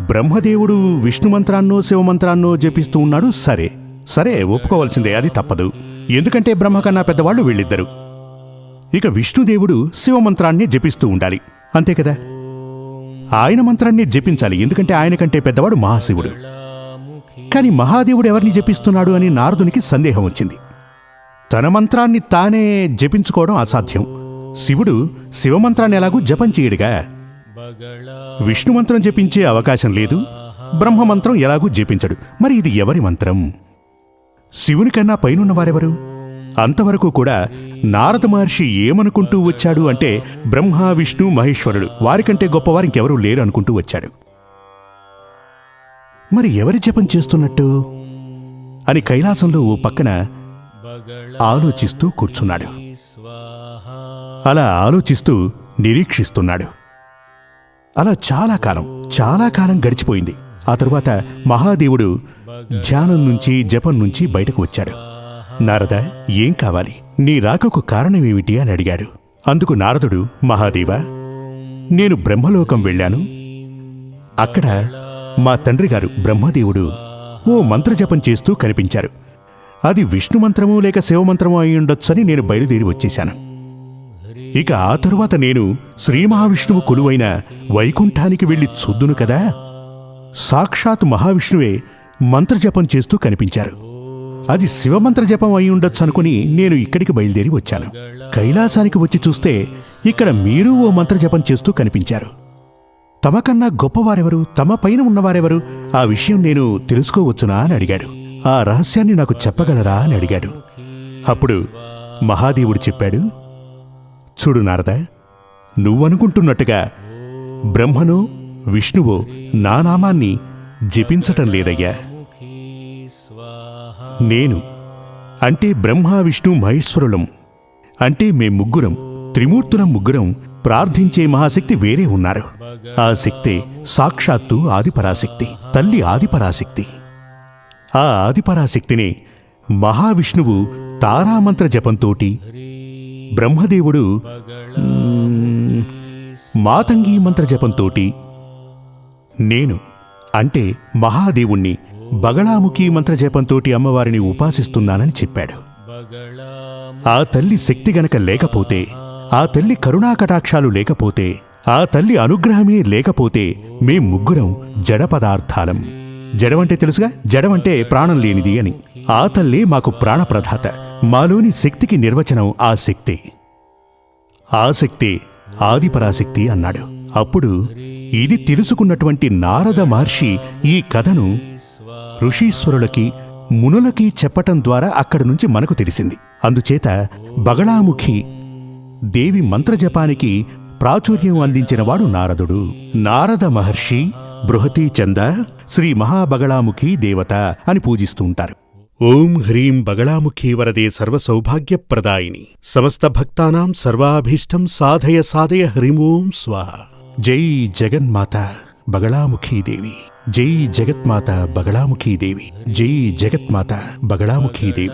బ్రహ్మదేవుడు విష్ణు మంత్రాన్నో శివమంత్రాన్నో జపిస్తూ ఉన్నాడు. సరే ఒప్పుకోవాల్సిందే, అది తప్పదు. ఎందుకంటే బ్రహ్మ కన్నా పెద్దవాళ్ళు వీళ్ళిద్దరు. ఇక విష్ణుదేవుడు శివమంత్రాన్ని జపిస్తూ ఉండాలి, అంతే కదా. ఆయన మంత్రాన్ని జపించాలి, ఎందుకంటే ఆయన కంటే పెద్దవాడు మహాశివుడు. కాని మహాదేవుడు ఎవరిని జపిస్తున్నాడు అని నారదునికి సందేహం వచ్చింది. తన మంత్రాన్ని తానే జపించుకోవడం అసాధ్యం. శివుడు శివమంత్రాన్ని ఎలాగూ జపం చేయడుగా. విష్ణు మంత్రం జపించే అవకాశం లేదు, బ్రహ్మమంత్రం ఎలాగూ జపించడు. మరి ఇది ఎవరి మంత్రం? శివునికన్నా పైనున్నవారెవరు? అంతవరకు కూడా నారద మహర్షి ఏమనుకుంటూ వచ్చాడు అంటే బ్రహ్మ విష్ణు మహేశ్వరుడు వారికంటే గొప్పవారు ఇంకెవరూ లేరు అనుకుంటూ వచ్చాడు. మరి ఎవరి జపం చేస్తున్నట్టు అని కైలాసంలో ఓ పక్కన ఆలోచిస్తూ కూర్చున్నాడు. అలా ఆలోచిస్తూ నిరీక్షిస్తున్నాడు. అలా చాలా కాలం గడిచిపోయింది. ఆ తరువాత మహాదేవుడు ధ్యానం నుంచి జపం నుంచి బయటకు వచ్చాడు. నారద, ఏం కావాలి? నీ రాకకు కారణమేమిటి అని అడిగాడు. అందుకు నారదుడు, మహాదేవా, నేను బ్రహ్మలోకం వెళ్ళాను. అక్కడ మా తండ్రిగారు బ్రహ్మదేవుడు ఓ మంత్రజపం చేస్తూ కనిపించారు. అది విష్ణు మంత్రమో లేక శివమంత్రమో అయి ఉండొచ్చని నేను బయలుదేరి వచ్చేశాను. ఇక ఆ తరువాత నేను శ్రీ మహావిష్ణువు కొలువైన వైకుంఠానికి వెళ్లి చూద్దును కదా. సాక్షాత్ మహావిష్ణువే మంత్రజపం చేస్తూ కనిపించారు. అది శివమంత్రజపం అయి ఉండొచ్చు అనుకుని నేను ఇక్కడికి బయలుదేరి వచ్చాను. కైలాసానికి వచ్చి చూస్తే ఇక్కడ మీరు ఓ మంత్రజపం చేస్తూ కనిపించారు. తమకన్నా గొప్పవారెవరు? తమ పైన ఉన్నవారెవరు? ఆ విషయం నేను తెలుసుకోవచ్చునా అని అడిగాడు. ఆ రహస్యాన్ని నాకు చెప్పగలరా అని అడిగాడు. అప్పుడు మహాదేవుడు చెప్పాడు, చూడు నారద, నువ్వనుకుంటున్నట్టుగా బ్రహ్మనో విష్ణువో నా నామాన్ని జపించటం లేదయ్యా. నేను అంటే బ్రహ్మ విష్ణు మహేశ్వరులం అంటే మేం ముగ్గురం, త్రిమూర్తులం ముగ్గురం ప్రార్థించే మహాశక్తి వేరే ఉన్నారు. ఆ శక్తే సాక్షాత్తు ఆదిపరాశక్తి, తల్లి ఆదిపరాశక్తి. ఆ ఆదిపరాశక్తిని మహావిష్ణువు తారామంత్ర జపంతోటి, బ్రహ్మదేవుడు మాతంగీ మంత్ర జపంతోటి, నేను అంటే మహాదేవుణ్ణి బగళాముఖి మంత్ర జపంతోటి అమ్మవారిని ఉపాసిస్తున్నానని చెప్పాడు. ఆ తల్లి శక్తి గనక లేకపోతే, ఆ తల్లి కరుణాకటాక్షాలు లేకపోతే, ఆ తల్లి అనుగ్రహమే లేకపోతే మేం ముగ్గురం జడ పదార్థాలం. జడమంటే తెలుసుగా, జడమంటే ప్రాణం లేనిది అని. ఆ తల్లే మాకు ప్రాణప్రదాత. మాలోని శక్తికి నిర్వచనం ఆ శక్తే. ఆ శక్తే ఆదిపరాశక్తి అన్నాడు. అప్పుడు ఇది తెలుసుకున్నటువంటి నారద మహర్షి ఈ కథను ఋషీశ్వరులకి మునులకి చెప్పటం ద్వారా అక్కడి నుంచి మనకు తెలిసింది. అందుచేత బగళాముఖి దేవి మంత్రజపానికి ప్రాచుర్యం అందించినవాడు నారదుడు. నారద మహర్షి బృహతీ చంద శ్రీ మహాబగళాముఖి దేవత అని పూజిస్తూ ఉంటారు. ఓం హ్రీం బగళాముఖీ వరదే సర్వసౌభాగ్యప్రదాయిని సమస్త భక్తానాం సర్వాభీష్టం సాధయ సాధయ హ్రీం ఓం స్వాహ. జై జగన్మాత బగళాముఖీదేవి. జై జగత్మాత బగళాముఖీదేవి. జై జగత్మాత బగళాముఖీదేవి.